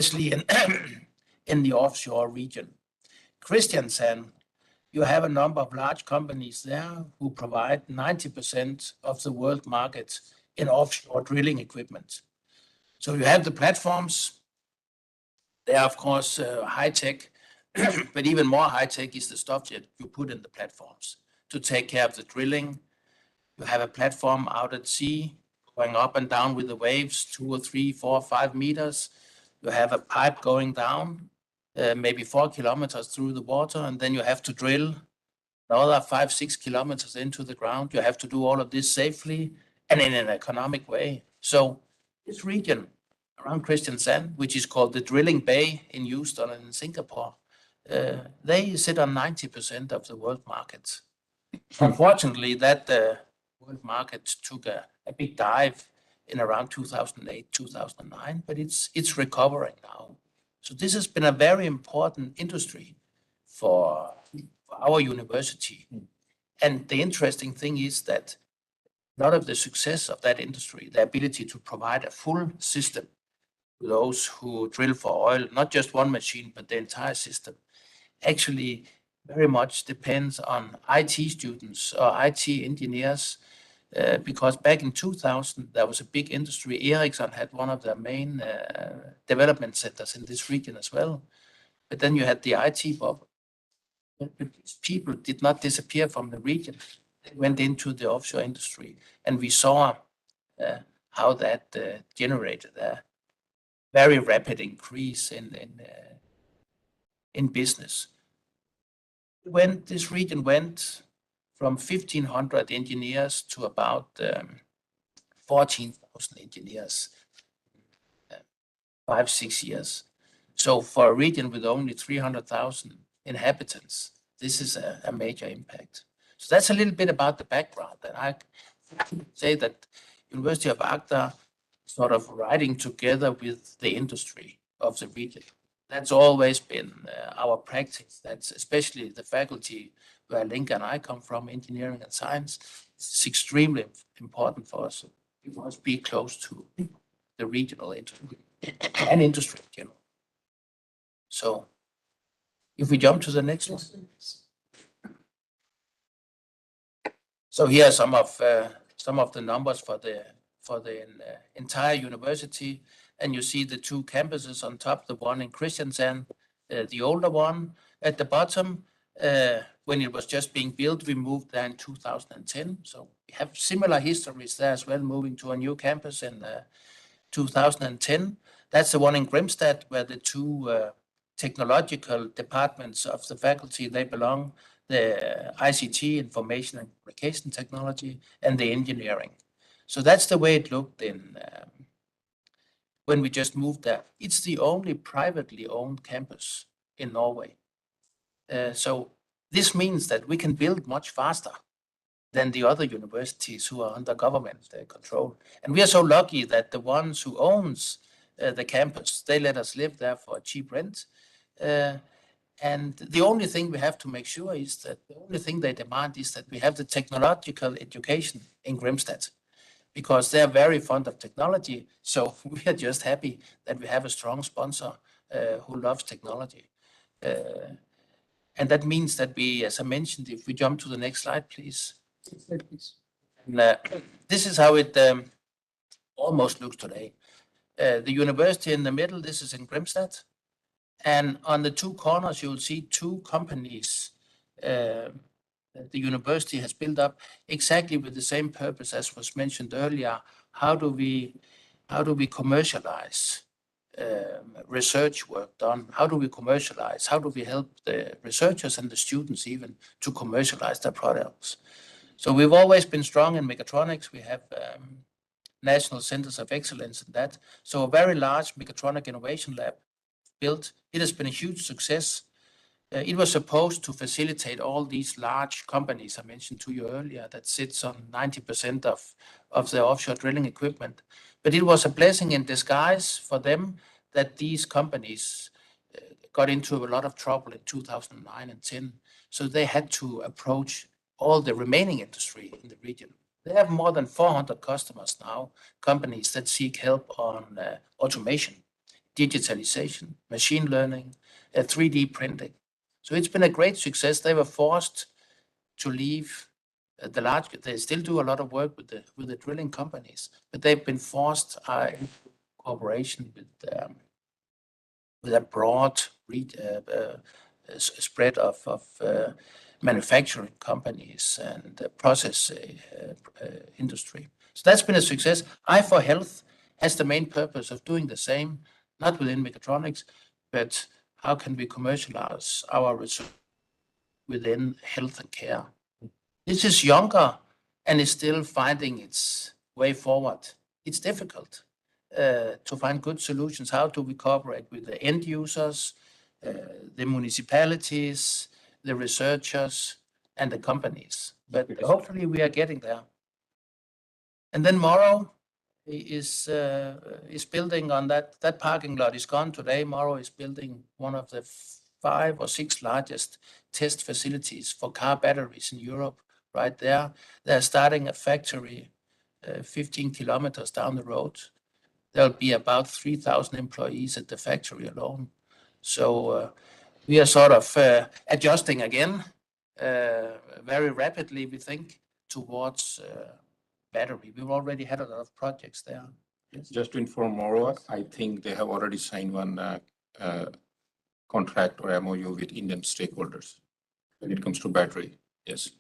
especially in the offshore region. Christiansand, you have a number of large companies there who provide 90% of the world market in offshore drilling equipment. So you have the platforms. They are, of course, high tech, but even more high tech is the stuff that you put in the platforms to take care of the drilling. You have a platform out at sea going up and down with the waves, 2 or 3, 4, 5 meters. You have a pipe going down, maybe 4 kilometers through the water, and then you have to drill another 5, 6 kilometers into the ground. You have to do all of this safely and in an economic way. So this region around Christiansand, which is called the Drilling Bay in Houston and in Singapore, they sit on 90% of the world market. Unfortunately, that world market took a big dive in around 2008, 2009, but it's recovering now. So this has been a very important industry for our university. And the interesting thing is that a lot of the success of that industry, the ability to provide a full system to those who drill for oil, not just one machine, but the entire system, actually very much depends on IT students or IT engineers, because back in 2000, there was a big industry. Ericsson had one of their main development centers in this region as well. But then you had the IT bubble. But these people did not disappear from the region. They went into the offshore industry, and we saw how that generated a very rapid increase in business. This region went from 1,500 engineers to about 14,000 engineers, 5, 6 years. So for a region with only 300,000 inhabitants, this is a major impact. So that's a little bit about the background. And I say that University of Agder sort of riding together with the industry of the region. That's always been our practice. That's especially the faculty where Linka and I come from, engineering and science. It's extremely important for us. We must be close to the regional industry and industry in general. So if we jump to the next one. So here are some of the numbers for the entire university. And you see the 2 campuses on top, the one in Christiansand, the older one at the bottom. When it was just being built, we moved there in 2010. So we have similar histories there as well, moving to a new campus in 2010. That's the one in Grimstad, where the 2 technological departments of the faculty, they belong, the ICT, Information and Communication Technology, and the engineering. So that's the way it looked when we just moved there. It's the only privately owned campus in Norway. So this means that we can build much faster than the other universities who are under government control. And we are so lucky that the ones who owns the campus, they let us live there for a cheap rent. And the only thing we have to make sure is that the only thing they demand is that we have the technological education in Grimstad, because they're very fond of technology. So we are just happy that we have a strong sponsor who loves technology. And that means that we, as I mentioned, if we jump to the next slide, please. And, this is how it almost looks today. The university in the middle, this is in Grimstad. And on the 2 corners, you'll see 2 companies that the university has built up exactly with the same purpose as was mentioned earlier. How do we commercialize research work done? How do we commercialize? How do we help the researchers and the students even to commercialize their products? So we've always been strong in mechatronics. We have national centers of excellence in that. So a very large mechatronic innovation lab built. It has been a huge success. It was supposed to facilitate all these large companies I mentioned to you earlier that sits on 90% of the offshore drilling equipment. But it was a blessing in disguise for them that these companies got into a lot of trouble in 2009 and 10. So they had to approach all the remaining industry in the region. They have more than 400 customers now, companies that seek help on automation digitalization, machine learning, 3D printing. So it's been a great success. They were forced to leave they still do a lot of work with the drilling companies, but they've been forced in cooperation with a broad spread of manufacturing companies and process industry. So that's been a success. i4Health has the main purpose of doing the same, not within mechatronics, but how can we commercialize our research within health and care? This is younger and is still finding its way forward. It's difficult to find good solutions. How do we cooperate with the end users, the municipalities, the researchers, and the companies? But hopefully we are getting there. And then Morrow is building on that parking lot is gone today. Morrow is building one of the 5 or 6 largest test facilities for car batteries in Europe. Right there, they're starting a factory 15 kilometers down the road. There'll be about 3,000 employees at the factory alone. So we are sort of adjusting again very rapidly, we think, towards battery. We've already had a lot of projects there. Yes. Just to inform Morrow, I think they have already signed one contract or MOU with Indian stakeholders when it comes to battery. Yes,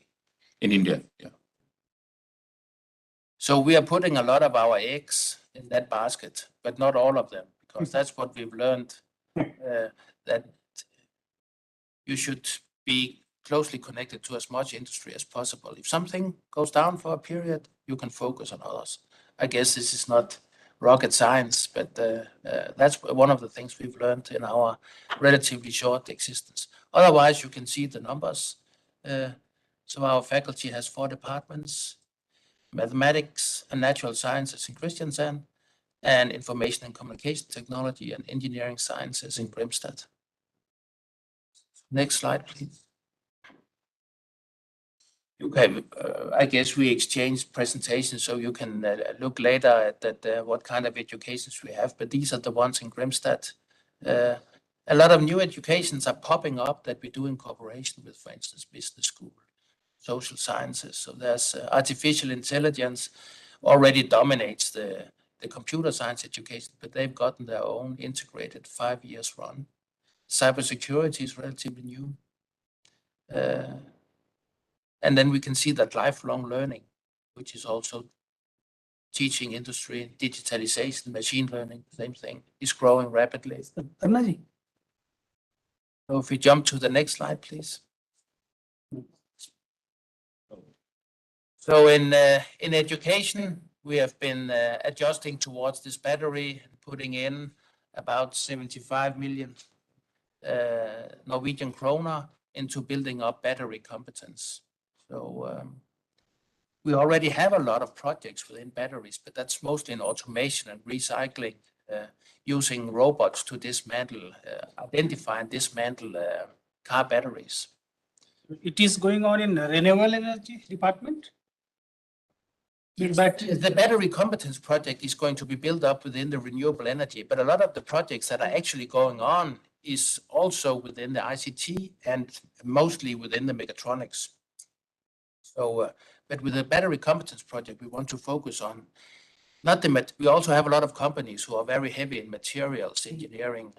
in India. Yeah. So we are putting a lot of our eggs in that basket, but not all of them, because that's what we've learned, that you should be closely connected to as much industry as possible. If something goes down for a period, you can focus on others. I guess this is not rocket science, but that's one of the things we've learned in our relatively short existence. Otherwise, you can see the numbers. So our faculty has 4 departments: mathematics and natural sciences in Kristiansand, and information and communication technology and engineering sciences in Grimstad. Next slide, please. Okay, I guess we exchanged presentations, so you can look later at what kind of educations we have, but these are the ones in Grimstad. A lot of new educations are popping up that we do in cooperation with, for instance, business school, social sciences. So there's artificial intelligence already dominates the computer science education, but they've gotten their own integrated 5 years run. Cybersecurity is relatively new. And then we can see that lifelong learning, which is also teaching industry, digitalization, machine learning, same thing, is growing rapidly. So if we jump to the next slide, please. So in education, we have been adjusting towards this battery, putting in about 75 million Norwegian kroner into building up battery competence. So we already have a lot of projects within batteries, but that's mostly in automation and recycling, using robots to dismantle, identify and dismantle car batteries. It is going on in renewable energy department? But the battery competence project is going to be built up within the renewable energy, but a lot of the projects that are actually going on is also within the ICT and mostly within the mechatronics. So, but with the battery competence project, we want to focus on not the we also have a lot of companies who are very heavy in materials engineering,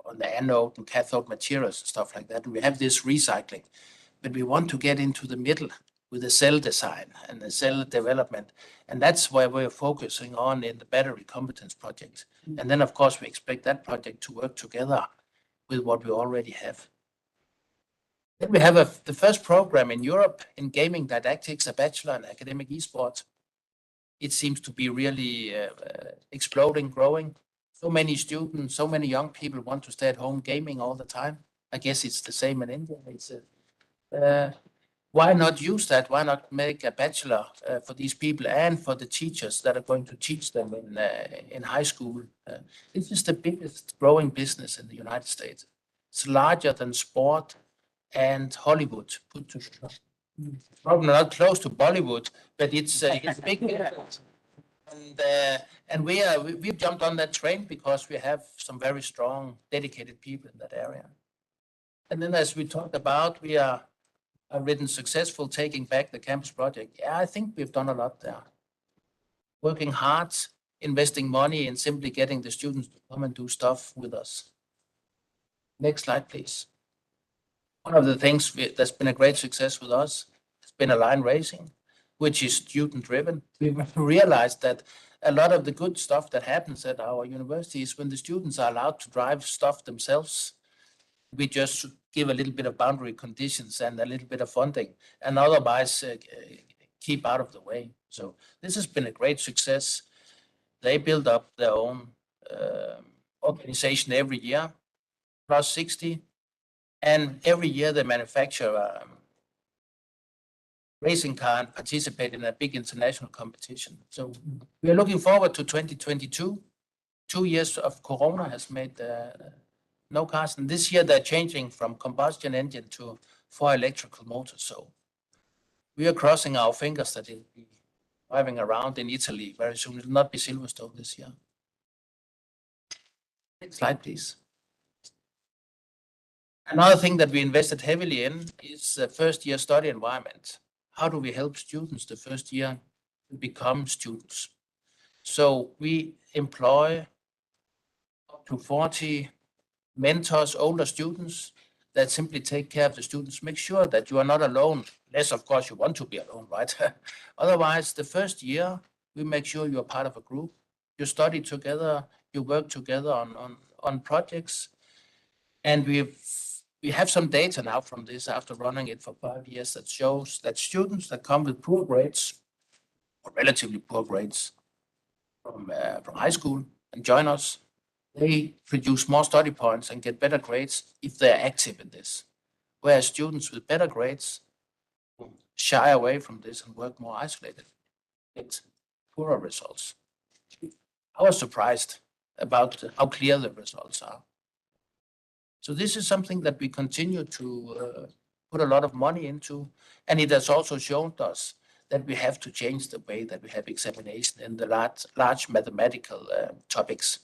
on the anode and cathode materials and stuff like that. And we have this recycling, but we want to get into the middle with the cell design and the cell development. And that's where we're focusing on in the battery competence project. And then, of course, we expect that project to work together with what we already have. Then we have the first program in Europe in gaming didactics, a bachelor in academic esports. It seems to be really exploding, growing. So many students, so many young people want to stay at home gaming all the time. I guess it's the same in India. It's why not use that? Why not make a bachelor for these people and for the teachers that are going to teach them in high school? This is the biggest growing business in the United States. It's larger than sport and Hollywood put together. Probably not close to Bollywood, but it's big. And we've jumped on that train because we have some very strong, dedicated people in that area. And then, as we talked about, we are written successful taking back the campus project. Yeah, I think we've done a lot there. Working hard, investing money, and simply getting the students to come and do stuff with us. Next slide, please. One of the things that's been a great success with us has been Align Racing, which is student-driven. We've realized that a lot of the good stuff that happens at our university is when the students are allowed to drive stuff themselves. We just give a little bit of boundary conditions and a little bit of funding, and otherwise keep out of the way. So this has been a great success. They build up their own organization every year, plus 60. And every year they manufacture a racing car and participate in a big international competition. So we are looking forward to 2022. 2 years of Corona has made no cars. And this year they're changing from combustion engine to 4 electrical motors. So we are crossing our fingers that it'll be driving around in Italy very soon. It will not be Silverstone this year. Next slide, please. Another thing that we invested heavily in is the first year study environment. How do we help students the first year to become students? So we employ up to 40 mentors, older students that simply take care of the students, make sure that you are not alone. Unless, of course, you want to be alone, right? Otherwise, the first year, we make sure you are part of a group. You study together, you work together on projects. And we have some data now from this after running it for 5 years that shows that students that come with poor grades or relatively poor grades from high school and join us, they produce more study points and get better grades if they're active in this. Whereas students with better grades shy away from this and work more isolated, get poorer results. I was surprised about how clear the results are. So this is something that we continue to put a lot of money into, and it has also shown us that we have to change the way that we have examination in the large mathematical topics.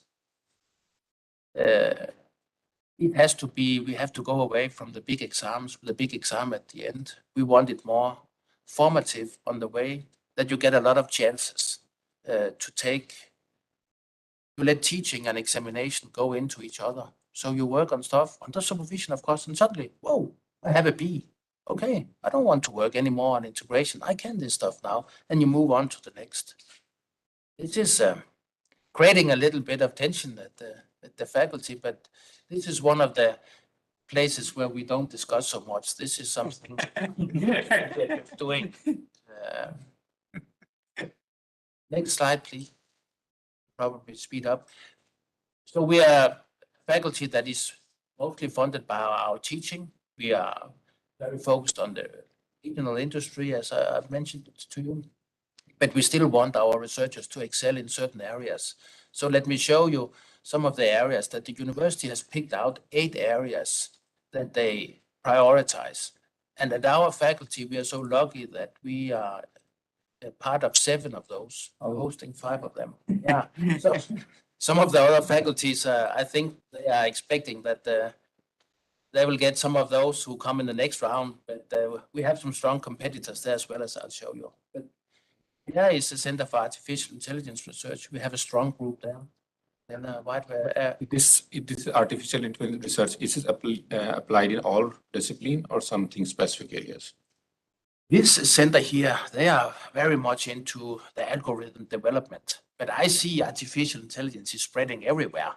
It has to be, we have to go away from the big exams, the big exam at the end. We want it more formative on the way that you get a lot of chances to let teaching and examination go into each other. So you work on stuff under supervision, of course, and suddenly, whoa, I have a B. Okay, I don't want to work anymore on integration. I can this stuff now. And you move on to the next. It is creating a little bit of tension at the faculty, but this is one of the places where we don't discuss so much. This is something we're doing. Next slide, please. Probably speed up. So we are faculty that is mostly funded by our teaching. We are very focused on the regional industry, as I've mentioned to you, but we still want our researchers to excel in certain areas. So let me show you some of the areas that the university has picked out, 8 areas that they prioritize. And at our faculty, we are so lucky that we are a part of 7 of those, hosting 5 of them. Yeah. So some of the other faculties, I think they are expecting that they will get some of those who come in the next round, but we have some strong competitors there as well, as I'll show you. But there is the Center for Artificial Intelligence Research. We have a strong group there. And It is artificial intelligence research. Is it applied in all discipline or something specific areas? This center here, they are very much into the algorithm development, but I see artificial intelligence is spreading everywhere.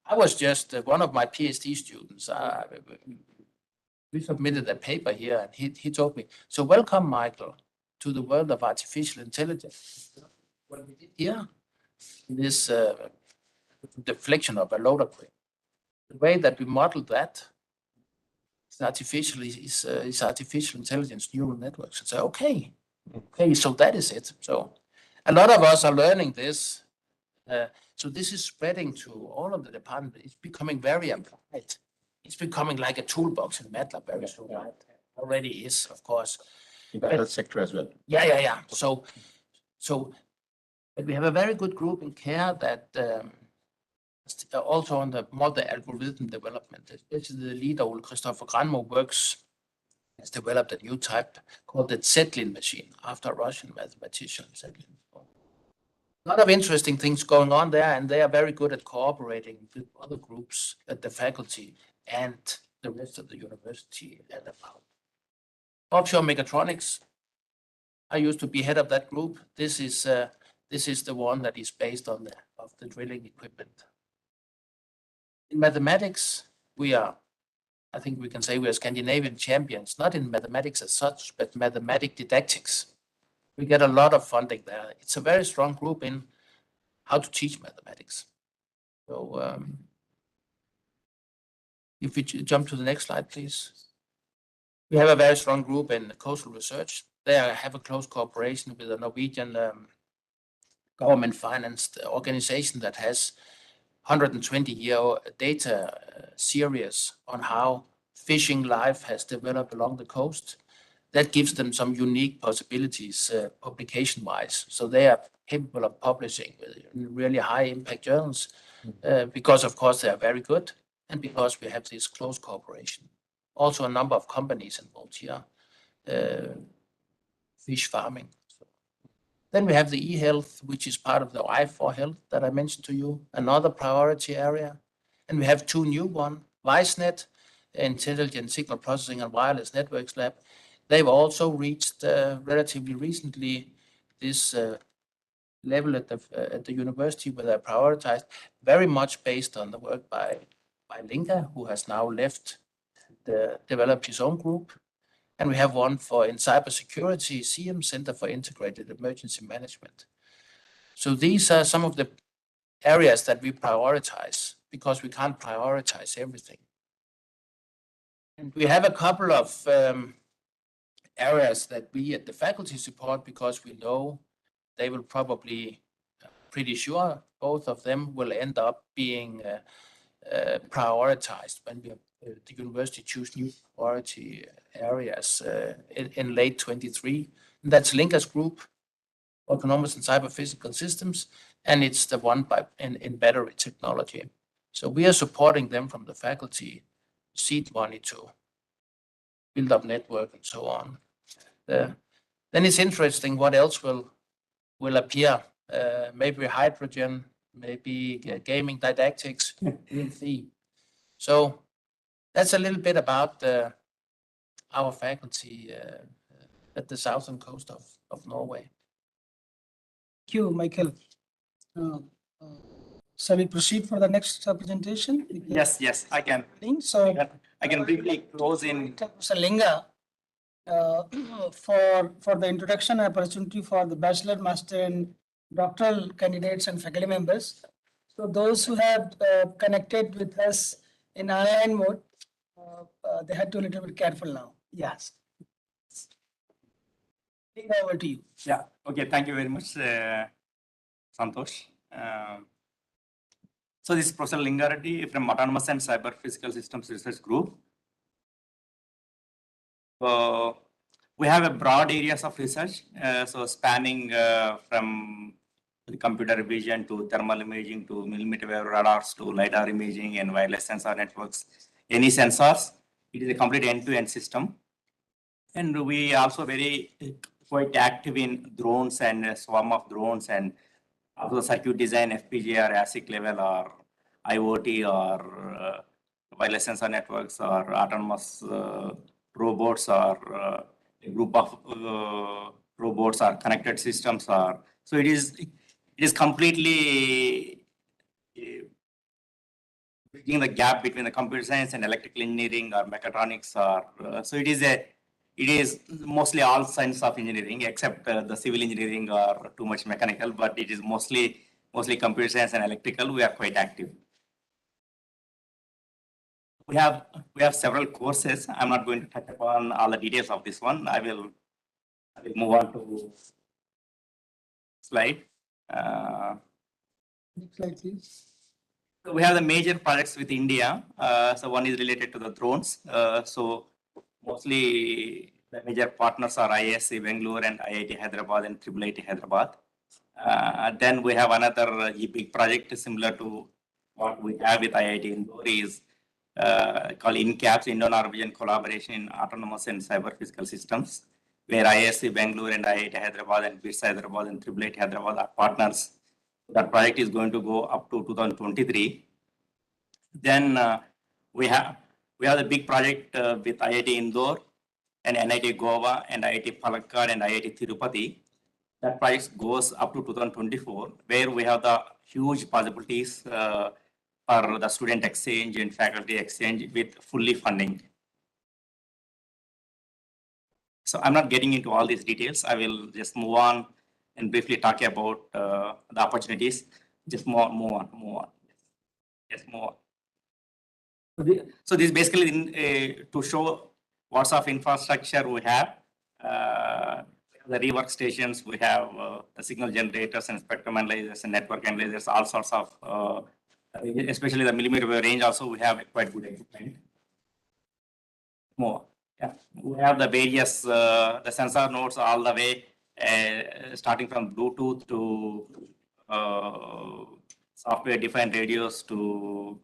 I was just one of my PhD students. We submitted a paper here, and he told me, "So welcome, Michael, to the world of artificial intelligence." What we did here, this deflection of a loader crane, the way that we modeled that is artificial intelligence neural networks. And say, okay, so that is it. So a lot of us are learning this. So this is spreading to all of the departments. It's becoming very applied. It's becoming like a toolbox in MATLAB very soon. Right? Already is, of course. In the health sector as well. Yeah. So But we have a very good group in CARE that also on the multi-algorithm development, especially the leader, Ole Christopher Granmo, has developed a new type called the Zetlin machine after a Russian mathematician. Zetlin. A lot of interesting things going on there, and they are very good at cooperating with other groups at the faculty and the rest of the university and about. Offshore mechatronics. I used to be head of that group. This is the one that is based on the drilling equipment. In mathematics, I think we can say we are Scandinavian champions, not in mathematics as such, but mathematic didactics. We get a lot of funding there. It's a very strong group in how to teach mathematics. So if we jump to the next slide, please. We have a very strong group in coastal research. They have a close cooperation with a Norwegian government-financed organization that has 120-year data series on how fishing life has developed along the coast. That gives them some unique possibilities publication-wise. So they are capable of publishing with really high impact journals because, of course, they are very good and because we have this close cooperation. Also, a number of companies involved here, fish farming. Then we have the e-health, which is part of the I4 Health that I mentioned to you, another priority area. And we have two new ones, WISENet, Intelligent Signal Processing and Wireless Networks Lab. They've also reached relatively recently this level at the university where they're prioritized, very much based on the work by Linka, who has now left developed his own group. And we have one in cybersecurity, CM, Center for Integrated Emergency Management. So these are some of the areas that we prioritize because we can't prioritize everything. And we have a couple of areas that we at the faculty support because we know they will probably, pretty sure, both of them will end up being prioritized when the university choose new priority areas in late 23. And that's Linka's group, Autonomous and Cyber Physical Systems, and it's the one in battery technology. So we are supporting them from the faculty, seed money to build up network and so on. Then it's interesting what else will appear. Maybe hydrogen, maybe gaming didactics, we'll see. So that's a little bit about our faculty at the southern coast of Norway. Thank you, Michael. Shall we proceed for the next presentation? Yes, I can. So I can briefly close in. Mr. Linga, for the introduction and opportunity for the bachelor, master, and doctoral candidates and faculty members. So those who have connected with us in online mode, they had to be a little bit careful now. Yes. Over to you. Yeah. Okay. Thank you very much, Santosh. So this is Professor Linga Reddy from Autonomous and Cyber Physical Systems Research Group. We have a broad areas of research, so spanning from the computer vision to thermal imaging to millimeter wave radars to LiDAR imaging and wireless sensor networks. Any sensors, it is a complete end-to-end system. And we also quite active in drones and a swarm of drones and also circuit design, FPGA or ASIC level or IoT or wireless sensor networks or autonomous robots or a group of robots or connected systems or so it is completely bridging the gap between the computer science and electrical engineering or mechatronics or so it is mostly all science of engineering except the civil engineering or too much mechanical, but it is mostly computer science and electrical. We are quite active. We have several courses. I'm not going to touch upon all the details of this one. I will move on to slide. Next slide, please. So we have the major projects with India. So one is related to the drones. So mostly the major partners are IISc Bangalore and IIT Hyderabad and IIIT Hyderabad. Then we have another big project similar to what we have with IIT Indore is called INCAPS, Indo-Norwegian Collaboration in Autonomous and Cyber Physical Systems, where ISC Bangalore and IIT Hyderabad and BITS Hyderabad and IIIT Hyderabad are partners. That project is going to go up to 2023. Then we have the big project with IIT Indore and NIT Goa and IIT Palakkad and IIT Tirupati. That project goes up to 2024, where we have the huge possibilities for the student exchange and faculty exchange with fully funding. So I'm not getting into all these details. I will just move on and briefly talk about the opportunities. Just move on. Yes, move on. So this is basically to show what sort of infrastructure we have. The rework stations, we have the signal generators and spectrum analyzers and network analyzers, all sorts of, especially the millimeter wave range also, we have quite good equipment. More. Yeah. We have the various, the sensor nodes all the way, starting from Bluetooth to software defined radios to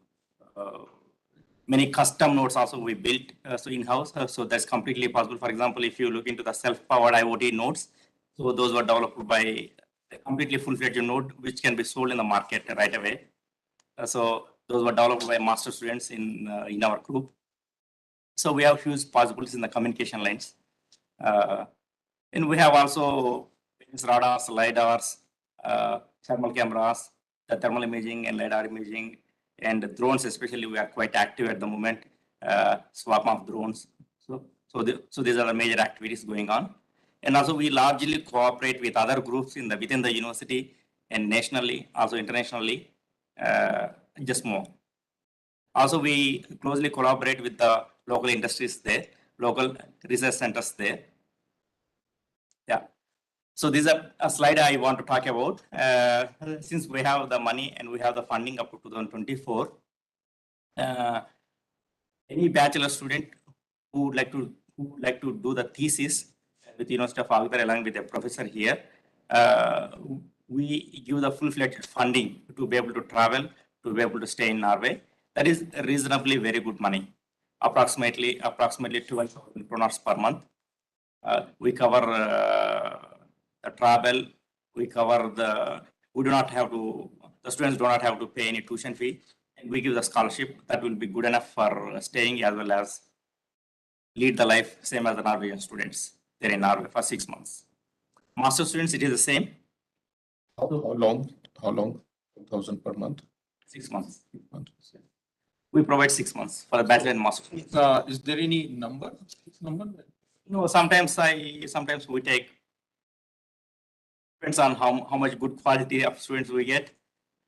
many custom nodes also we built so in-house. So that's completely possible. For example, if you look into the self-powered IoT nodes, so those were developed by a completely full-fledged node, which can be sold in the market right away. So those were developed by master students in our group. So we have huge possibilities in the communication lines. And we have also radars, LiDARs, thermal cameras, the thermal imaging and LiDAR imaging, and the drones especially, we are quite active at the moment, swap of drones. So these are the major activities going on. And also we largely cooperate with other groups within the university and nationally, also internationally, just more. Also, we closely collaborate with the local industries there, local research centers there. Yeah. So this is a slide I want to talk about. Since we have the money and we have the funding up to 2024, any bachelor student who would like to do the thesis with University of Agder along with a professor here, we give the full-fledged funding to be able to travel, to be able to stay in Norway. That is reasonably very good money, approximately 12,000 kroners per month. We cover the travel, we cover the students do not have to pay any tuition fee, and we give the scholarship that will be good enough for staying as well as lead the life same as the Norwegian students. They're in Norway for 6 months. Master students, it is the same. How long? 1,000 per month? 6 months. We provide 6 months for the bachelor and master students. Is there any number? No, sometimes we take, depends on how much good quality of students we get.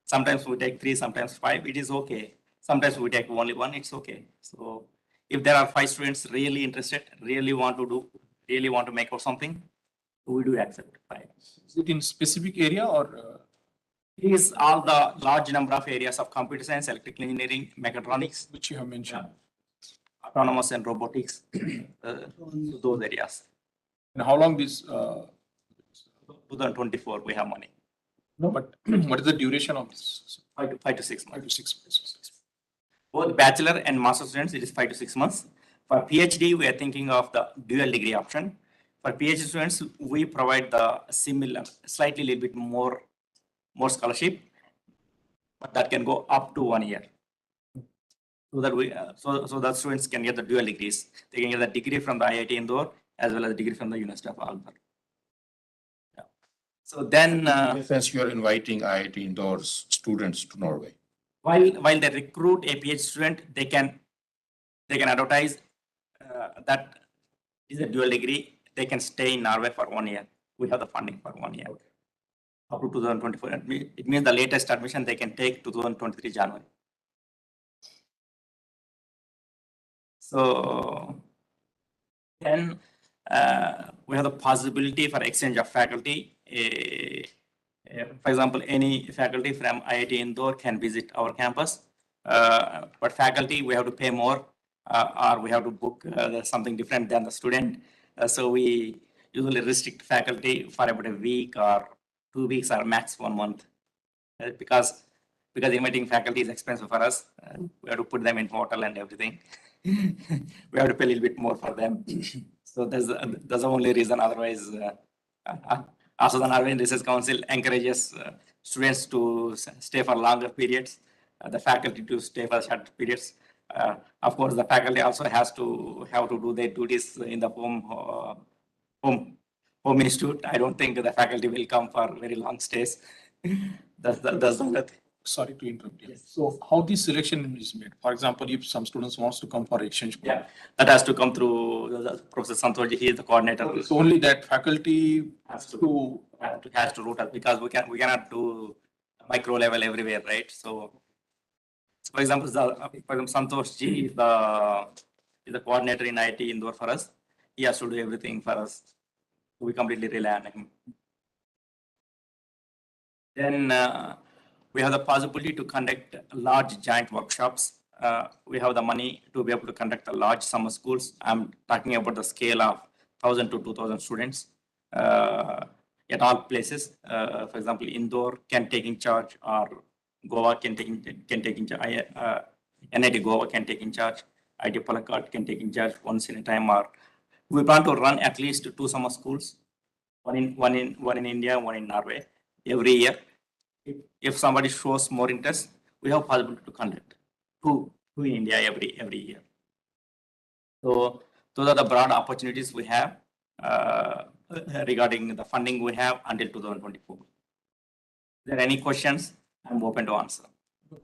Sometimes we take 3, sometimes 5, it is okay. Sometimes we take only 1, it's okay. So if there are 5 students really interested, really want to make out something, we do accept 5. Is it in specific area or? It is all the large number of areas of computer science, electrical engineering, mechatronics, Which you have mentioned. autonomous and robotics, those areas. And how long this? 2024, we have money. No, but what is the duration of this? 5 to 6 5 months. to 6 months. Both bachelor and master students, it is 5 to 6 months. For PhD, we are thinking of the dual degree option. For PhD students, we provide the similar, slightly little bit more scholarship, but that can go up to 1 year. So that so that students can get the dual degrees. They can get the degree from the IIT Indore as well as the degree from the University of Agder. Yeah. So then, Since you are inviting IIT Indore's students to Norway. while they recruit a PhD student, they can advertise that is a dual degree. They can stay in Norway for 1 year. We have the funding for 1 year. Up to 2024. It means the latest admission they can take 2023 January. So then we have the possibility for exchange of faculty. For example, any faculty from IIT Indore can visit our campus, but faculty, we have to pay more or we have to book something different than the student. So we usually restrict faculty for about a week or 2 weeks or max 1 month. Because inviting faculty is expensive for us. We have to put them in hotel and everything. We have to pay a little bit more for them. So that's the only reason. Otherwise, also the Norwegian Research Council encourages students to stay for longer periods, the faculty to stay for short periods. Of course, the faculty also have to do their duties in the home institute. I don't think the faculty will come for very long stays. That's the only thing. Sorry to interrupt you. So how this selection is made? For example, if some students wants to come for exchange program, That has to come through Professor Santoshi. He is the coordinator. it's only that faculty Has to- to has to route us because we cannot do micro level everywhere, right? So for example, Santosh Ji is the coordinator in IT Indore for us. He has to do everything for us. We completely rely on him. Then we have the possibility to conduct large joint workshops. We have the money to be able to conduct a large summer schools. I'm talking about the scale of 1,000 to 2,000 students at all places. For example, Indore can take in charge, or Goa can take in charge. NIT Goa can take in charge. IT Palakkad can take in charge once in a time. Or we plan to run at least 2 summer schools, one in India, one in Norway every year. If somebody shows more interest, we have possibility to conduct two in India every year. So those are the broad opportunities we have regarding the funding we have until 2024. If there are any questions, I'm open to answer.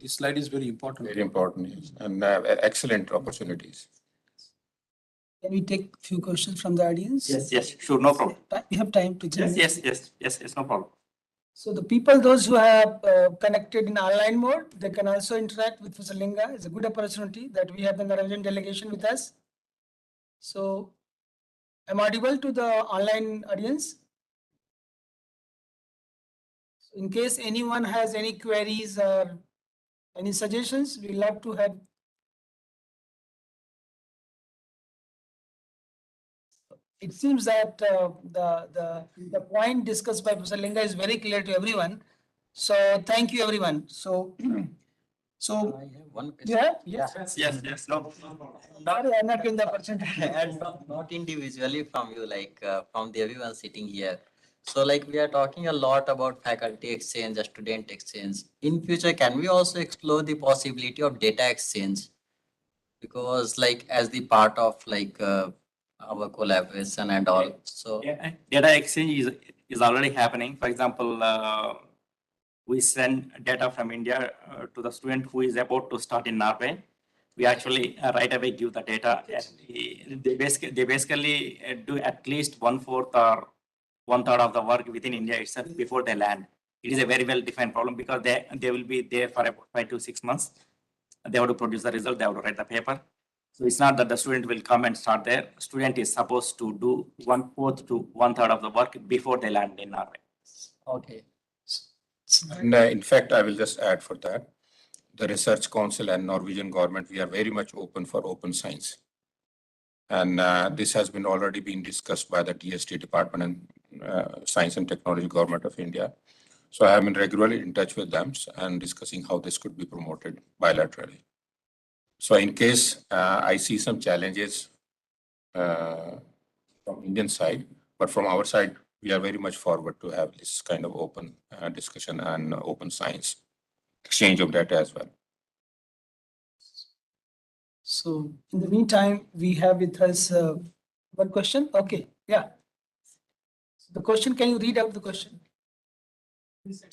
this slide is very important. Very important, yes, and excellent opportunities. Can we take few questions from the audience? Yes, sure, no problem. We have time to. Yes, no problem. So the people, those who have connected in online mode, they can also interact with Professor Linga. It's a good opportunity that we have the Norwegian delegation with us. So I'm audible to the online audience. In case anyone has any queries or any suggestions, we love to have. It seems that the point discussed by Professor Linga is very clear to everyone. So thank you, everyone. So I have one question. yeah, Yes, no problem. sorry, I'm not getting the opportunity. And not individually from you, like from the everyone sitting here. So like we are talking a lot about faculty exchange, student exchange. In future, can we also explore the possibility of data exchange? Because like as the part of like our collaboration and all. So Data exchange is already happening. For example, we send data from India to the student who is about to start in Norway. We actually right away give the data. And they basically do at least 1/4 or 1/3 of the work within India itself before they land. It is a very well defined problem because they will be there for about 5 to 6 months. They have to produce the result. They have to write the paper. So it's not that the student will come and start there. Student is supposed to do 1/4 to 1/3 of the work before they land in Norway. okay. And in fact, I will just add for that, the Research Council and Norwegian government, we are very much open for open science. And this has been already been discussed by the DST Department and Science and Technology Government of India. So I have been regularly in touch with them and discussing how this could be promoted bilaterally. So in case I see some challenges from Indian side, but from our side, we are very much forward to have this kind of open discussion and open science exchange of data as well. So in the meantime, we have with us one question. Okay, yeah. The question, can you read out the question? Yes,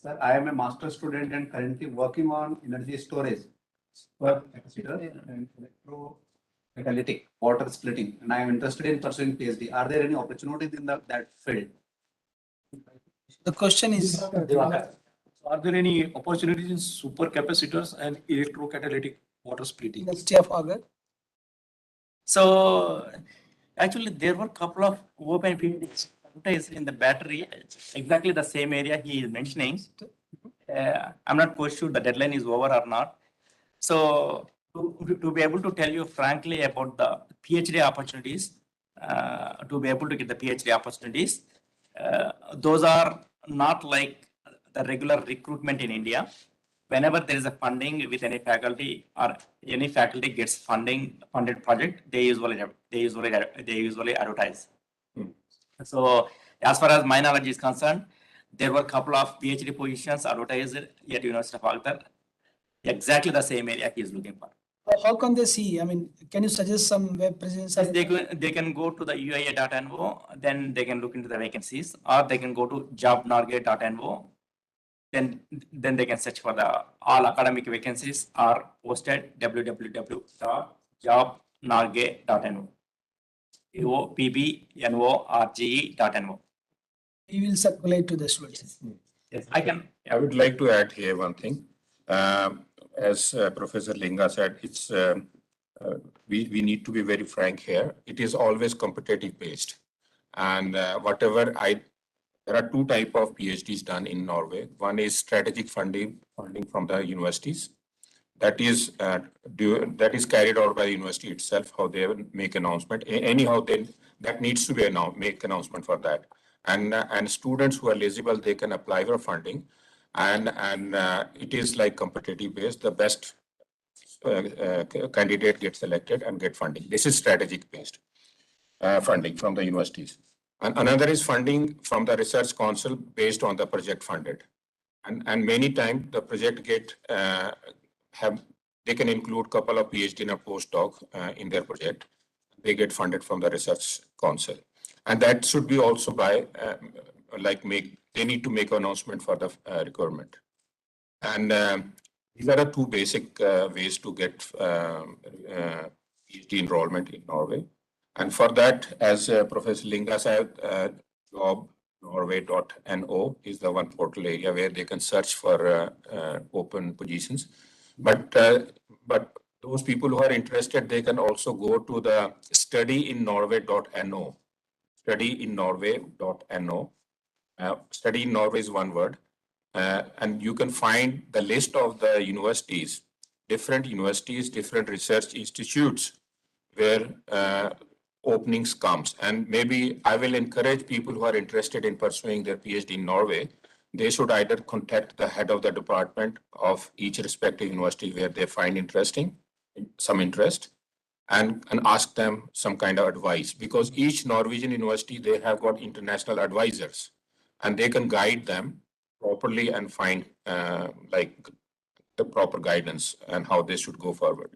sir. I am a master student and currently working on energy storage for capacitor and electrocatalytic water splitting, and I am interested in pursuing PhD. Are there any opportunities in that field? The question is, Are there any opportunities in supercapacitors and electrocatalytic water splitting? University of Augur. So actually, there were a couple of open fields in the battery, exactly the same area he is mentioning. I'm not quite sure the deadline is over or not. So to be able to tell you frankly about the PhD opportunities, to be able to get the PhD opportunities. Those are not like the regular recruitment in India. Whenever there is a funding with any faculty or any faculty gets funded project, they usually advertise. So as far as my knowledge is concerned, there were a couple of PhD positions advertised at University of Agra. Exactly the same area he is looking for. How can they see? I mean, can you suggest some web presence? So they can go to the uia.no, then they can look into the vacancies, or they can go to jobnorge.no. Then they can search for the all academic vacancies are posted www.jobnorge.no. UOPBNORGE.no. We will circulate to the students. Yes, I can. I would like to add here one thing. As Professor Linga said, it's we need to be very frank here. It is always competitive based, and there are two types of PhDs done in Norway. One is strategic funding from the universities. That is carried out by the university itself. How they make announcement. Anyhow, that needs to be make announcement for that. And students who are eligible, they can apply for funding, and it is like competitive based. The best candidate gets selected and get funding. This is strategic based funding from the universities. And another is funding from the research council based on the project funded. And many times the project they can include couple of PhD and a postdoc in their project. They get funded from the research council. And that should be also by they need to make an announcement for the requirement. And these are the two basic ways to get PhD enrollment in Norway. And for that, as Professor Linga said, jobnorway.no is the one portal area where they can search for open positions. But those people who are interested, they can also go to the studyinnorway.no. Studyinnorway.no. Study in Norway is one word. And you can find the list of the universities, different research institutes where openings comes. And maybe I will encourage people who are interested in pursuing their PhD in Norway. They should either contact the head of the department of each respective university where they find some interest, and ask them some kind of advice, because each Norwegian university, they have got international advisors, and they can guide them properly and find the proper guidance and how they should go forward.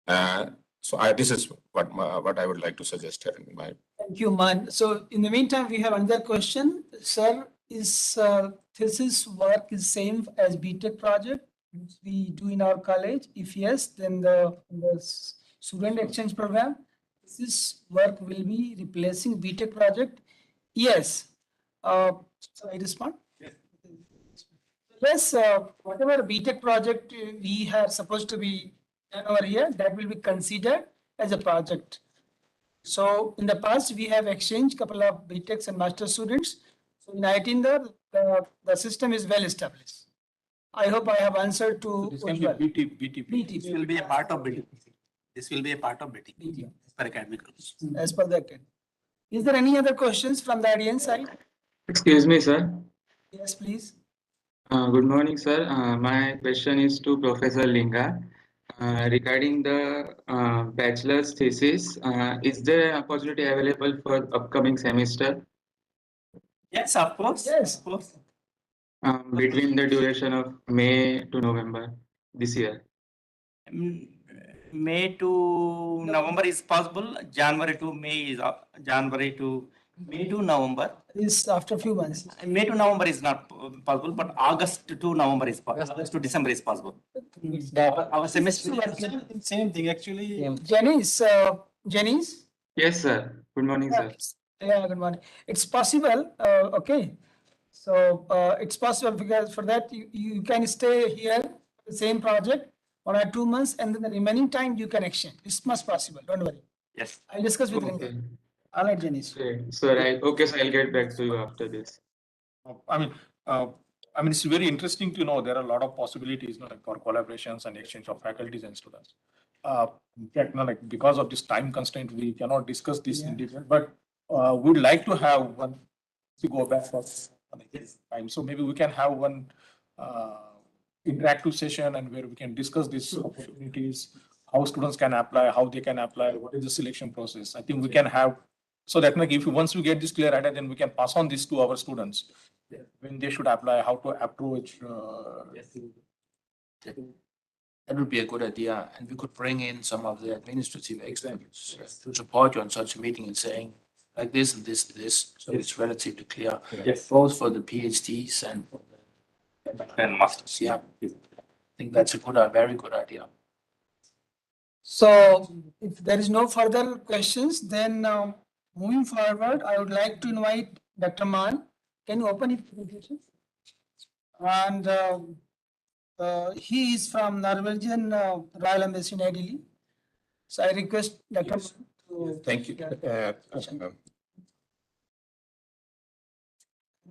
This is what I would like to suggest here in my. Thank you, Man. So in the meantime, we have another question. Sir, is thesis work is same as BTech project which we do in our college? If yes, then the student exchange program, this work will be replacing BTech project? Yes. So I respond? Yes, whatever BTech project we are supposed to be done over here, that will be considered as a project. So in the past, we have exchanged couple of BTechs and master students. So in IIT Indore, the system is well established. I hope I have answered to. This can be BT. This will be a part of BT. This will be a part of BT as per academic rules. As per the academy. Is there any other questions from the audience side? Excuse me, sir. Yes, please. Good morning, sir. My question is to Professor Linga. Regarding the bachelor's thesis, is there an opportunity available for upcoming semester? Yes, of course. Yes. Of course. Between the duration of May to November this year? May to November is possible. January to May is May to November. Is after a few months. May to November is not possible, but August to November is possible. August to December is possible. Our semester. Same thing, actually. Janice? Yes, sir. Good morning, sir. Yeah, good morning. It's possible, okay. So it's possible because for that you can stay here, the same project, 1 or 2 months, and then the remaining time you can exchange. It's much possible, don't worry. Yes. I'll discuss with Okay. Linga. All right, Janice. Okay, so I'll get back to you after this. I mean, it's very interesting to know there are a lot of possibilities, for collaborations and exchange of faculties and students. in fact, no, like because of this time constraint, we cannot discuss this in Yeah. detail, but we'd like to have one to go back for time. So maybe we can have one interactive session and where we can discuss these opportunities, how students can apply, how they can apply, what is the selection process. I think we can have, so that like if once we get this clear idea, then we can pass on this to our students when they should apply, how to approach. That would be a good idea, and we could bring in some of the administrative experts to support you on such a meeting and saying like this and this and this, so it's relatively clear, Yes. both for the PhDs and And masters. yeah. I think that's a very good idea. So if there is no further questions, then moving forward, I would like to invite Dr. Maan. Can you open it? And he is from Norwegian Royal Embassy in Delhi. So I request Dr. Yes. Maan to. Thank you.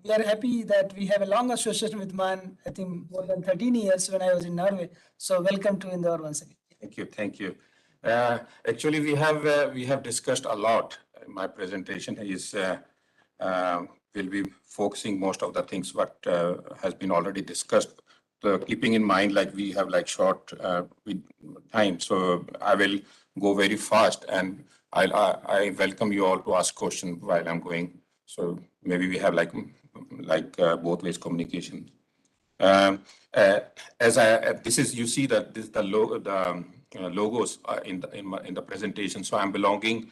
We are happy that we have a long association with Maan, I think more than 13 years when I was in Norway. So welcome to Indore once again. Thank you, thank you. Actually, we have discussed a lot. My presentation is will be focusing most of the things what has been already discussed. Keeping in mind, like we have like short time, so I will go very fast, and I welcome you all to ask questions while I'm going. So maybe we have like both ways communication. This is, you see that this the logos in the presentation. So I'm belonging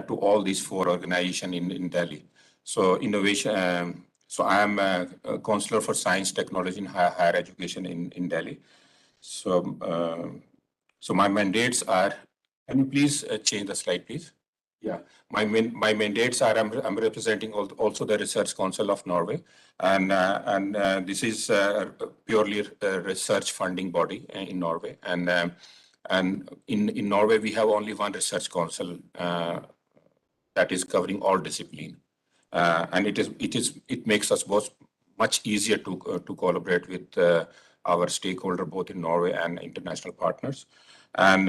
to all these 4 organizations in Delhi. So innovation. So I am a counselor for science, technology, and higher education in Delhi. So so my mandates are. Can you please change the slide, please? Yeah, my mandates are I'm representing also the Research Council of Norway, and this is purely a research funding body in Norway, and in Norway we have only one research council that is covering all discipline, and it makes us both much easier to collaborate with our stakeholder both in Norway and international partners. And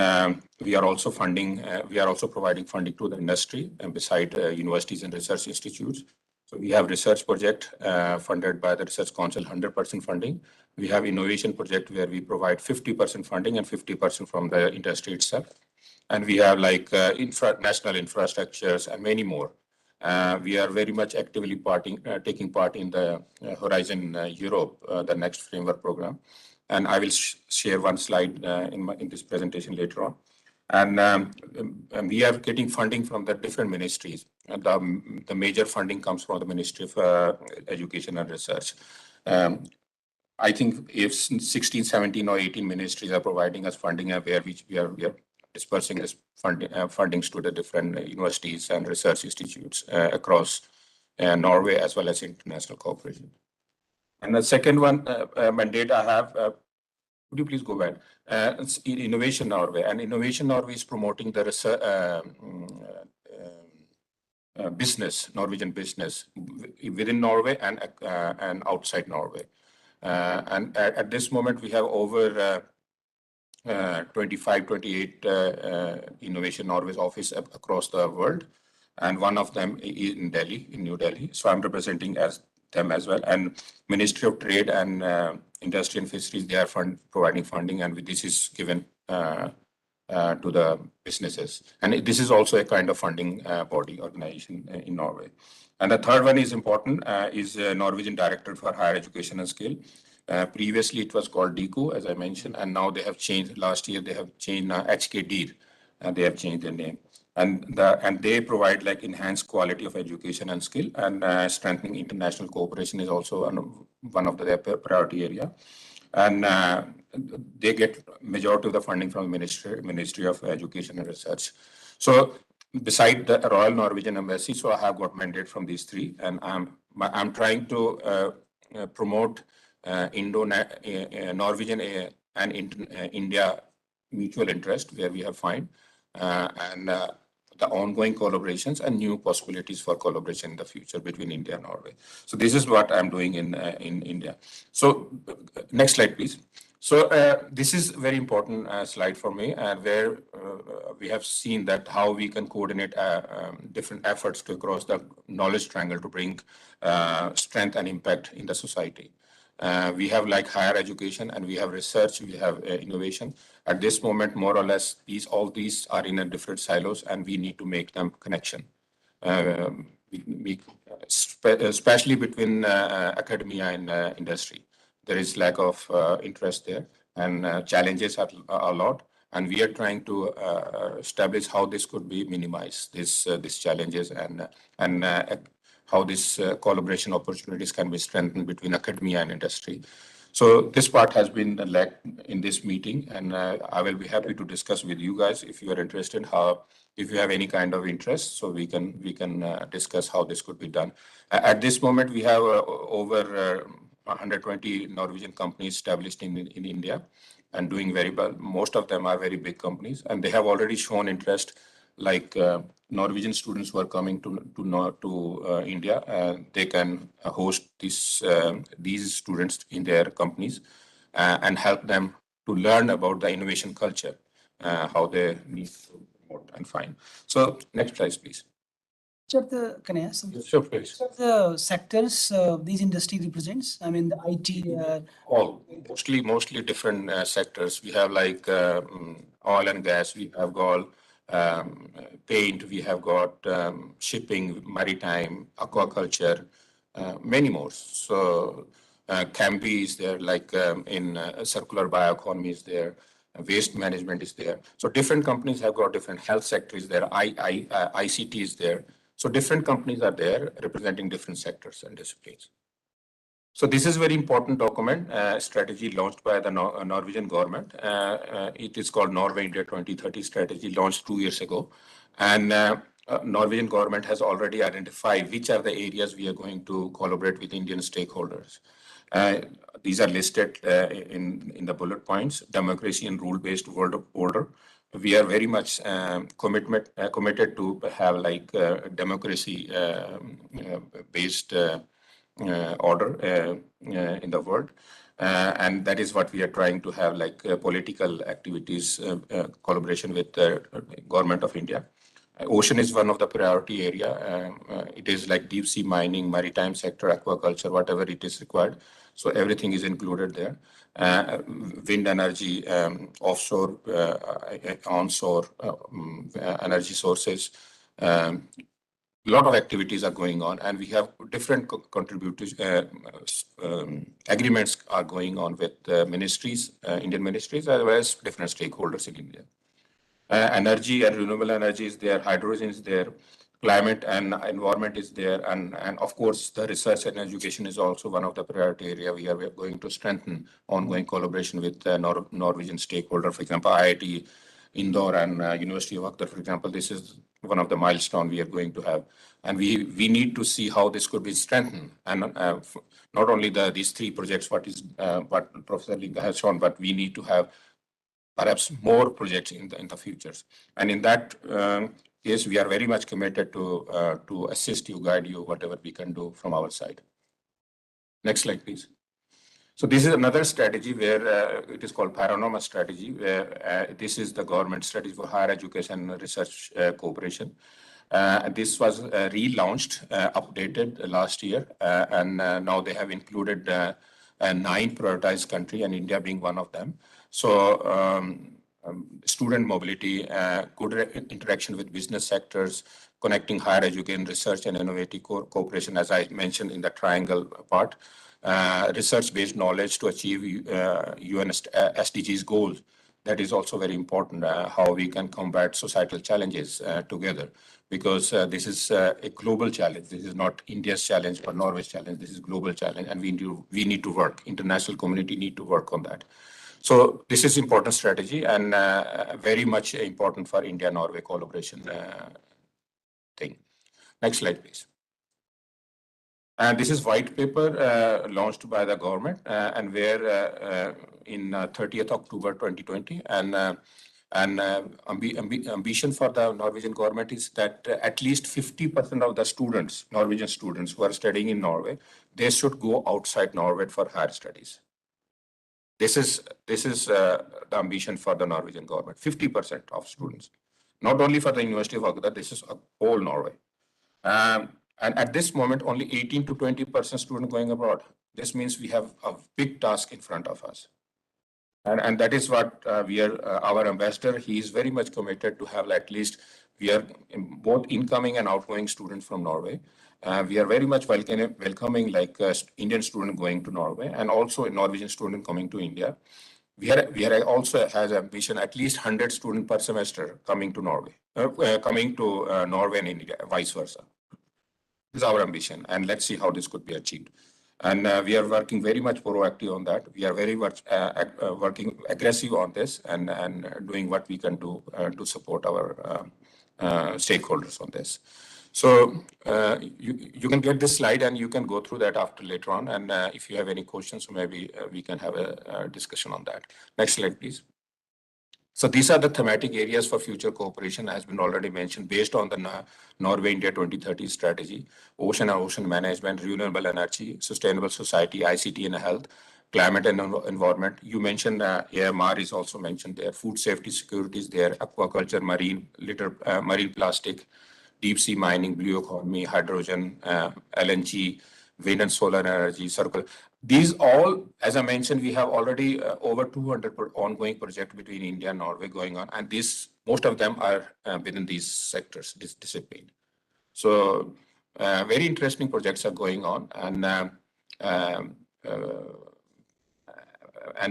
we are also providing funding to the industry and beside universities and research institutes. So we have research project funded by the Research Council, 100% funding. We have innovation project where we provide 50% funding and 50% from the industry itself. And we have like national infrastructures and many more. We are very much actively taking part in the Horizon Europe, the next framework program. And I will share one slide in this presentation later on. And we are getting funding from the different ministries. The major funding comes from the Ministry of Education and Research. I think if 16, 17 or 18 ministries are providing us funding where we are dispersing this fundings to the different universities and research institutes across Norway as well as international cooperation. And the second one mandate I have, could you please go back? It's Innovation Norway, and Innovation Norway is promoting the research, business, Norwegian business within Norway and outside Norway. And at this moment, we have over 25, 28 Innovation Norway's office across the world, and one of them is in Delhi, in New Delhi. So I'm representing them as well. And Ministry of Trade and Industry and Fisheries, they are providing funding, and this is given to the businesses. And this is also a kind of funding body organization in Norway. And the third one is important, is Norwegian Directorate for Higher Education and Skill. Previously, it was called DIKU, as I mentioned, and now they have changed. Last year, they have changed HKDIR, and they have changed their name. And they provide like enhanced quality of education and skill, and strengthening international cooperation is also one of their priority area. And they get majority of the funding from the Ministry of Education and Research. So beside the Royal Norwegian Embassy, so I have got mandate from these 3, and I'm trying to promote Norwegian and India mutual interest, where we have found and the ongoing collaborations and new possibilities for collaboration in the future between India and Norway. So this is what I'm doing in India. So next slide, please. So this is very important slide for me, and where we have seen that how we can coordinate different efforts to cross the knowledge triangle to bring strength and impact in the society. We have like higher education, and we have research, we have innovation. At this moment, more or less, all these are in a different silos, and we need to make them connection. Especially between academia and industry. There is lack of interest there, and challenges are a lot. And we are trying to establish how this could be minimized, these challenges, and how this collaboration opportunities can be strengthened between academia and industry. So this part has been lacked in this meeting, and I will be happy to discuss with you guys if you are interested. If you have any kind of interest, so we can discuss how this could be done. At this moment, we have over 120 Norwegian companies established in India and doing very well. Most of them are very big companies, and they have already shown interest, like Norwegian students who are coming to India. They can host these students in their companies and help them to learn about the innovation culture, how they need to promote and find. So next slide, please. Can I ask something? Sure, please. Which are the sectors these industry represents? I mean, the IT. All mostly different sectors. We have like oil and gas. We have got paint. We have got shipping, maritime, aquaculture, many more. So CAMBI is there, like in circular bioeconomy is there. Waste management is there. So different companies have got different health sectors there. ICT is there. So different companies are there representing different sectors and disciplines. So this is very important document, strategy launched by the Norwegian government. It is called Norway India 2030 strategy, launched 2 years ago. And Norwegian government has already identified which are the areas we are going to collaborate with Indian stakeholders. These are listed in the bullet points: democracy and rule-based world order. We are very much committed to have like democracy based order in the world. And that is what we are trying to have, like political activities, collaboration with the government of India. Ocean is one of the priority area. It is like deep sea mining, maritime sector, aquaculture, whatever it is required. So everything is included there. Wind energy, offshore, onshore energy sources. A lot of activities are going on, and we have different contributors. Agreements are going on with ministries, Indian ministries, as well as different stakeholders in India. Energy and renewable energy is there, hydrogen is there, climate and environment is there, and of course the research and education is also one of the priority area. We are going to strengthen ongoing collaboration with Norwegian stakeholder, for example, IIT Indore and University of Aghtar, for example. This is one of the milestone we are going to have, and we need to see how this could be strengthened, and not only these three projects what Professor Linga has shown, but we need to have perhaps more projects in the futures. And in that case, we are very much committed to assist you, guide you, whatever we can do from our side. Next slide, please. So this is another strategy where it is called Paranoma strategy, where this is the government strategy for higher education and research cooperation. This was relaunched, updated last year, and now they have included 9 prioritized countries, and India being one of them. So student mobility, good interaction with business sectors, connecting higher education, research and innovative cooperation, as I mentioned in the triangle part. Research-based knowledge to achieve UN SDGs goals. That is also very important, how we can combat societal challenges together, because this is a global challenge. This is not India's challenge or Norway's challenge. This is global challenge, and we need to work. International community need to work on that. So this is important strategy, and very much important for India-Norway collaboration thing. Next slide, please. And this is white paper launched by the government, and where in 30th October 2020, and ambition for the Norwegian government is that at least 50% of the students, Norwegian students who are studying in Norway, they should go outside Norway for higher studies. This is the ambition for the Norwegian government, 50% of students. Not only for the University of Agder, this is whole Norway. And at this moment, only 18 to 20% students going abroad. This means we have a big task in front of us. And that is what our ambassador, he is very much committed to have at least, we are both incoming and outgoing students from Norway. We are very much welcoming like Indian student going to Norway and also a Norwegian student coming to India. We are also has ambition at least 100 students per semester coming to Norway, Norway and India, vice versa. This is our ambition, and let's see how this could be achieved. And we are working very much proactive on that. We are very much working aggressive on this and doing what we can do to support our stakeholders on this. So you can get this slide and you can go through that after later on. And if you have any questions, maybe we can have a discussion on that. Next slide, please. So these are the thematic areas for future cooperation, has been already mentioned, based on the Norway India 2030 strategy: ocean and ocean management, renewable energy, sustainable society, ICT and health, climate and environment. You mentioned AMR is also mentioned there, food safety, security is there, aquaculture, marine litter, marine plastic, deep sea mining, blue economy, hydrogen, LNG, wind and solar energy, circle. These all, as I mentioned, we have already over 200 ongoing projects between India and Norway going on, and most of them are within these sectors, this discipline. So very interesting projects are going on, and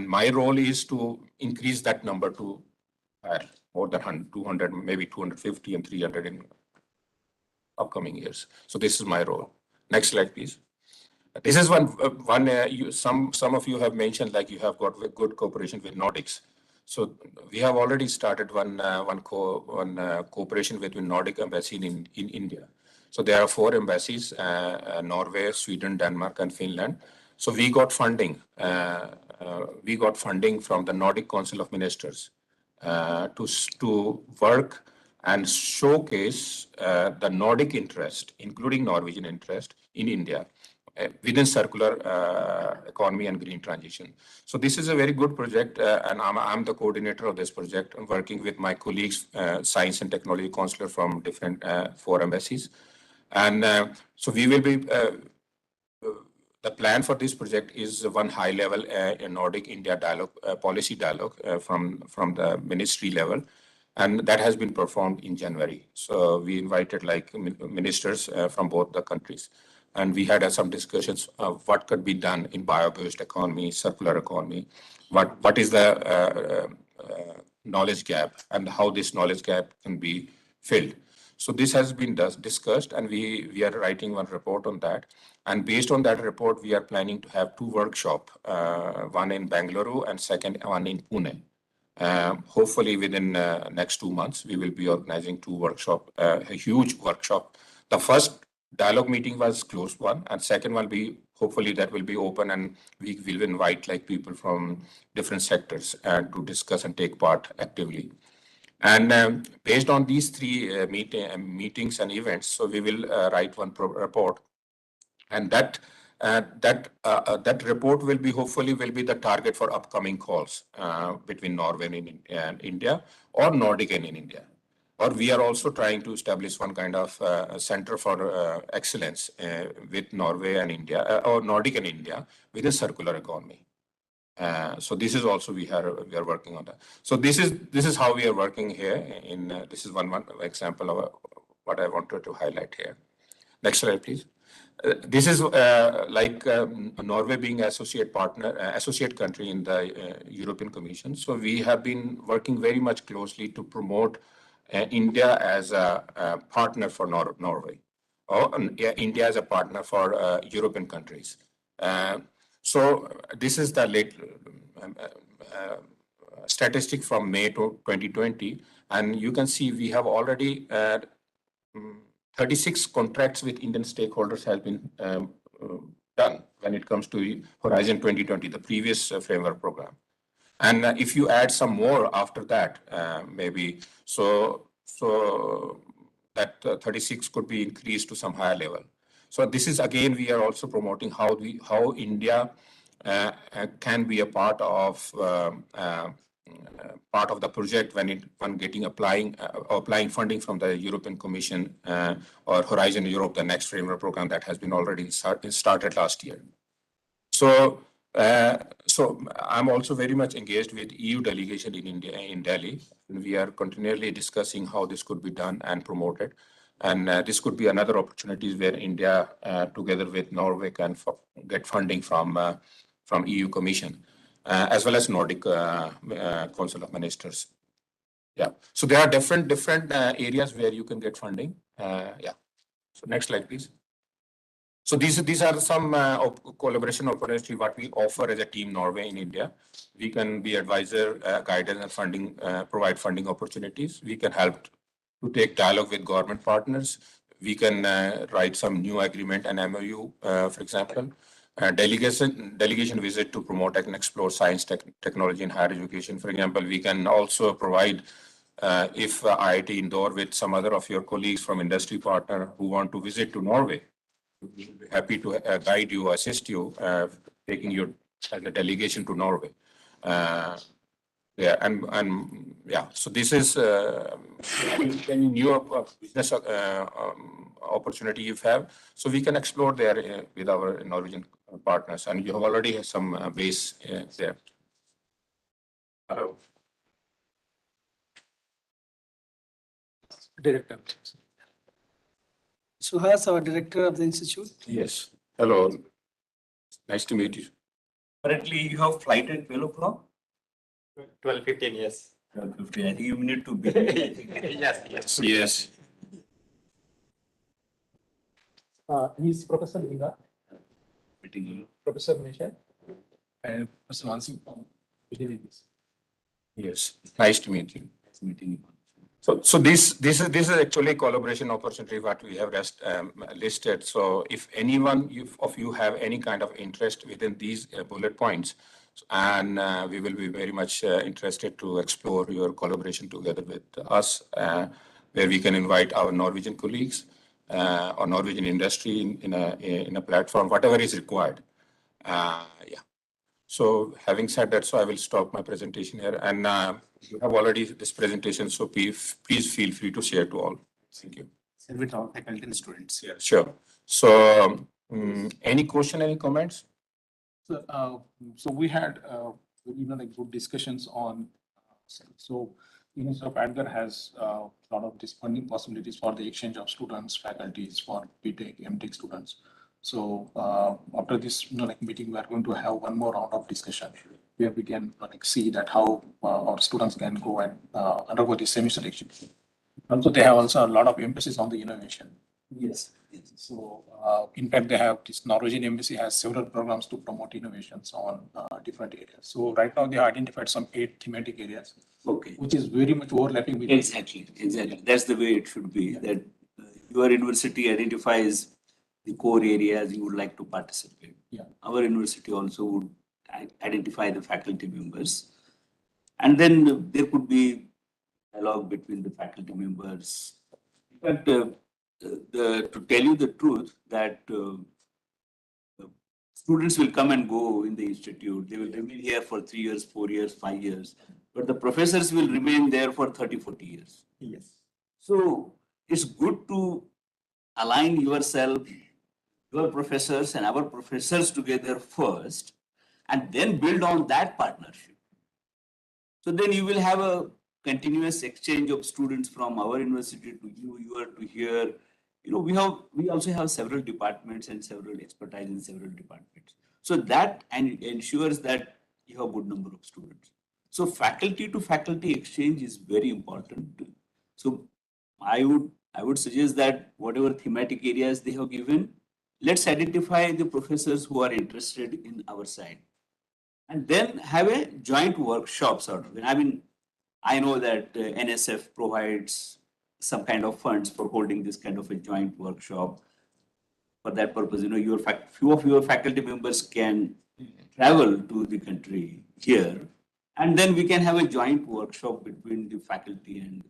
my role is to increase that number to more than 200, maybe 250 and 300 in upcoming years. So this is my role. Next slide, please. This is some of you have mentioned, like you have got good cooperation with Nordics. So we have already started one cooperation between Nordic embassy in India. So there are 4 embassies: Norway, Sweden, Denmark, and Finland. So we got funding. We got funding from the Nordic Council of Ministers to work and showcase the Nordic interest, including Norwegian interest in India, within circular economy and green transition. So this is a very good project, and I'm the coordinator of this project. I'm working with my colleagues, science and technology counselor from different 4 embassies. And so we will be, the plan for this project is one high level Nordic India dialogue, policy dialogue from the ministry level. And that has been performed in January. So we invited like ministers from both the countries. And we had some discussions of what could be done in bio-based economy, circular economy, what is the knowledge gap and how this knowledge gap can be filled. So this has been discussed, and we are writing one report on that. And based on that report, we are planning to have 2 workshops, one in Bangalore and second one in Pune. Hopefully within next 2 months, we will be organizing 2 workshops, a huge workshop. The first dialogue meeting was closed one, and second one hopefully that will be open, and we will invite like people from different sectors to discuss and take part actively. And based on these 3 meetings and events, so we will write one report, and that report will be hopefully the target for upcoming calls between Norway and India, or Nordic and in India. Or we are also trying to establish one kind of center for excellence with Norway and India, or Nordic and India, with a circular economy. So this is also we are working on that. So this is how we are working here. This is one example of what I wanted to highlight here. Next slide, please. This is Norway being associate country in the European Commission. So we have been working very much closely to promote India as a partner for Norway, or India as a partner for European countries. So this is the late statistic from May 2020, and you can see we have already 36 contracts with Indian stakeholders have been done when it comes to Horizon 2020, the previous framework program. And if you add some more after that, maybe so that 36 could be increased to some higher level. So this is again, we are also promoting how India can be a part of the project when applying funding from the European Commission or Horizon Europe, the next framework program that has been already started last year. So I'm also very much engaged with EU delegation in India, in Delhi. We are continually discussing how this could be done and promoted. And this could be another opportunity where India, together with Norway, can get funding from EU Commission, as well as Nordic Council of Ministers. Yeah. So there are different areas where you can get funding. Yeah. So next slide, please. So these are some collaboration opportunities what we offer as a team Norway in India. We can be advisor, guidance, and funding, provide funding opportunities. We can help to take dialogue with government partners. We can write some new agreement and MOU, for example. Delegation visit to promote and explore science, technology, and higher education. For example, we can also provide, if IIT Indore with some other of your colleagues from industry partner who want to visit to Norway, we'll be happy to guide you, assist you, taking your as a delegation to Norway. Yeah, and yeah, so this is any new business opportunity you have. So we can explore there with our Norwegian partners, and you have already some base there. Hello. Director. Suhas, our director of the institute. Yes. Hello. Nice to meet you. Currently, you have flight at 12 o'clock? 12:15, yes. 12:15. I think you need to be. Yes. Yes. He's Professor Linga, Meeting. Professor Misha, and Professor Mansi from Vijay. Yes. Nice to meet you. Meeting. So this is actually a collaboration opportunity what we have listed. So if anyone of you have any kind of interest within these bullet points, and we will be very much interested to explore your collaboration together with us, where we can invite our Norwegian colleagues or Norwegian industry in a platform, whatever is required. Yeah. So having said that, so I will stop my presentation here, and you have already this presentation, so please feel free to share to all. Thank you. Send with our faculty and students. Yeah, sure. So any question, any comments? So we had like good discussions on. So University of Edgar has a lot of this funding possibilities for the exchange of students, faculties for BTech, MTech students. So after this like meeting, we are going to have one more round of discussion where we can like see that how our students can go and undergo the semi-selection. Also, they have also a lot of emphasis on the innovation. Yes. So in fact, they have this Norwegian embassy has several programs to promote innovations on different areas. So right now they have identified some 8 thematic areas, Okay. which is very much overlapping with. Exactly. That's the way it should be, that your university identifies the core areas you would like to participate. Yeah. Our university also would identify the faculty members. And then there could be dialogue between the faculty members. But to tell you the truth, that students will come and go in the institute. They will remain here for 3 years, 4 years, 5 years. But the professors will remain there for 30, 40 years. Yes. So it's good to align yourself, your professors and our professors together first, and then build on that partnership. So then you will have a continuous exchange of students from our university to you are to here. You know, we also have several departments and several expertise in several departments. So that ensures that you have a good number of students. So faculty to faculty exchange is very important. So I would suggest that whatever thematic areas they have given, let's identify the professors who are interested in our side, and then have a joint workshop sort of. I mean, I know that NSF provides some kind of funds for holding this kind of a joint workshop. For that purpose, you know, few of your faculty members can travel to the country here, and then we can have a joint workshop between the faculty and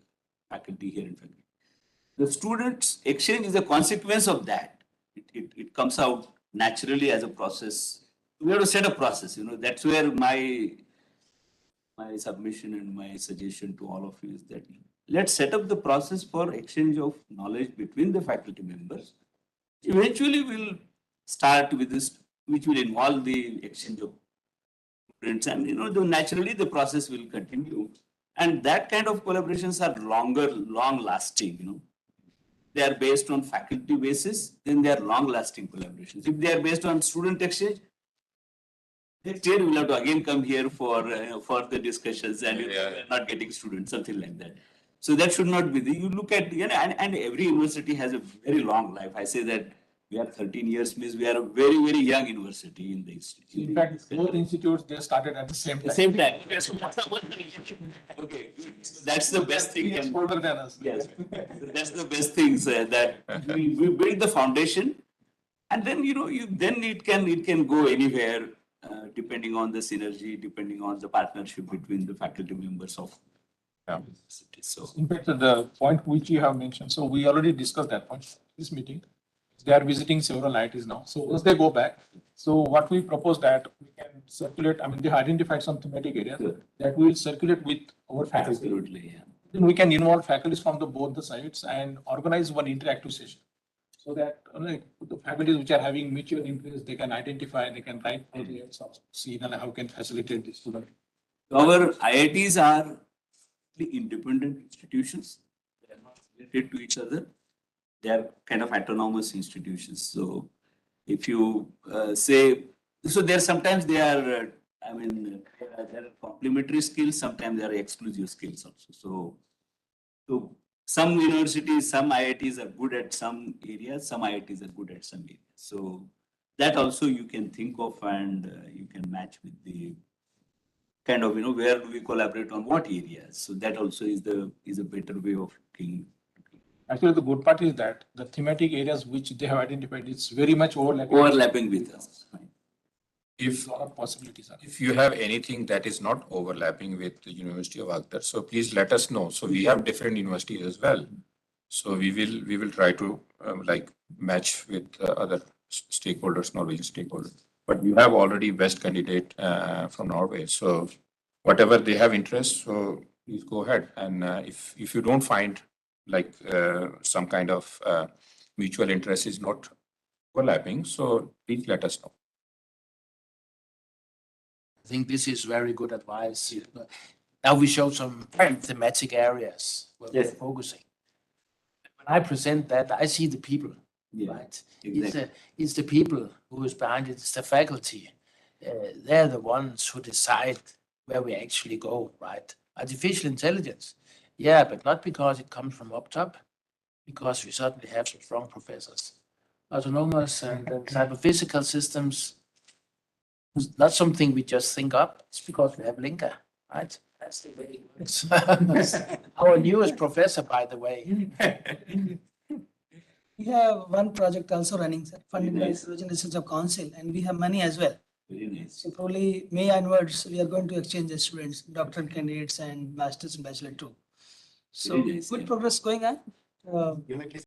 faculty here in faculty. The students exchange is a consequence of that. It comes out naturally as a process we have to set a process, that's where my submission and my suggestion to all of you is that let's set up the process for exchange of knowledge between the faculty members. Eventually, we'll start with this, which will involve the exchange of students, and naturally the process will continue. And that kind of collaborations are longer, long lasting. They are based on faculty basis, then they are long lasting collaborations. If they are based on student exchange, next year we'll have to again come here for the discussions, and we're not getting students, something like that. So that should not be. You look at, and every university has a very long life. I say that we are 13 years, means we are a very, very young university in the institute. In fact, both institutes, they started at the same time. The same time. Okay, so that's the best thing. Years older than us. Yes, so that's the best things that we build the foundation, and then then it can go anywhere depending on the synergy, depending on the partnership between the faculty members of university. So In fact, the point which you have mentioned, so we already discussed that point, this meeting. They are visiting several IITs now. So once they go back, so what we propose that we can circulate, they identified some thematic areas that we will circulate with our faculty. absolutely, yeah. Then we can involve faculties from both the sides and organize one interactive session. So that the faculties which are having mutual interest, they can identify, they can write projects, see how can facilitate the student. Our IITs are independent institutions. They are not related to each other. They are kind of autonomous institutions. So if you say, so there sometimes they are, there are complementary skills, sometimes there are exclusive skills also. So some universities, some IITs are good at some areas, some IITs are good at some areas. So that also you can think of, and you can match with the kind of, where do we collaborate on what areas. So that also is a better way of looking. Actually, the good part is that the thematic areas which they have identified, it's very much overlapping with us. If, a lot of possibilities are. if you have anything that is not overlapping with the University of Aghtar, so please let us know. So we have different universities as well. So we will try to match with other stakeholders, Norwegian stakeholders. But you have already best candidate from Norway. So whatever they have interest, so please go ahead. And if you don't find some kind of mutual interest is not overlapping, so please let us know. I think this is very good advice. Now we show some thematic areas where we're focusing. When I present that, I see the people, right? Exactly. It's the people who is behind it. It's the faculty. They're the ones who decide where we actually go, right? Artificial intelligence, yeah, but not because it comes from up top, because we certainly have some strong professors. Autonomous and cyber-physical systems, it's not something we just think up. It's because we have Linka, right? That's the way it works. Our newest professor, by the way. We have one project also running, sir, funded by nice. Norwegian Research Council, and we have money as well. Very nice. So probably May onwards, we are going to exchange the students, doctoral candidates and masters and bachelor too. So Very nice, good yeah. progress going on.